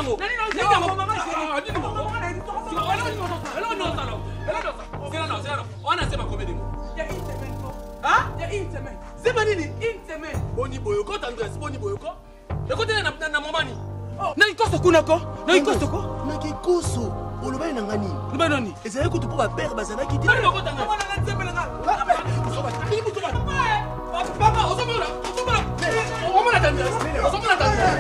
nango. On a fait ma combien de mois? Il y a une semaine. Hein? Il y a une semaine. C'est pas une semaine. Boni boyoko, t'adresses Boni boyoko. Écoutez, na mamani. Na ikoso kunako? Na ikoso ko? Na ikoso. Oloba na ngani? Loba nani? Ezali ko to po ba père bazana ki ti. Na lokota nga. Mama na nzembe nga. Papa, osomona. Osomona tandres. Osomona tandres.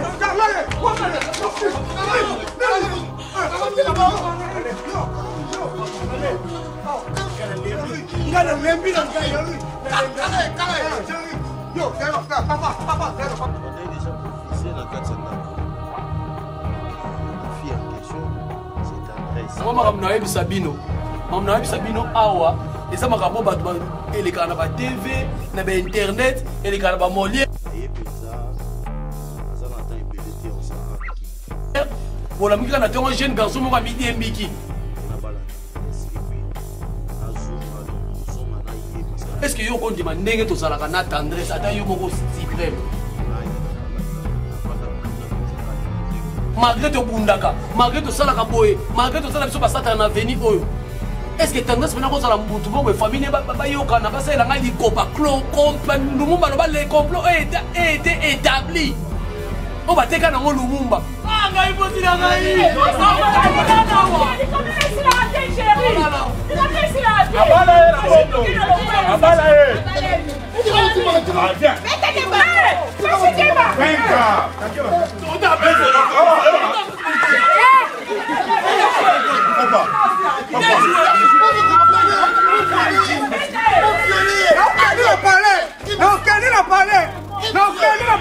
Ngana lembi na ngai yo. Yo, papa. On est déjà professé la 400 ans. La fille en question, c'est Andrés. Maman ramna yebi Sabino. Maman yebi Sabino awa. Et ça m'a rapport à les canaux de TV, na ba internet, et les canaux de molière. Et puis ça a longtemps il était on s'en va. Pour la musique, on a un jeune garçon qui a mis des mbiki. Est-ce que vous avez demandé que vous avez tendresse à vous suprême? Malgré tout bundaka, malgré tout ça la boye, malgré tout ça la personne passée à venir. Est-ce que tendresse maintenant vous avez mutu bo famille ba yoka na basa la ngali kopa clo compte lumumba no ba le complot est établi. On va te kana ngo lumumba. Ah ngai boti na ngai.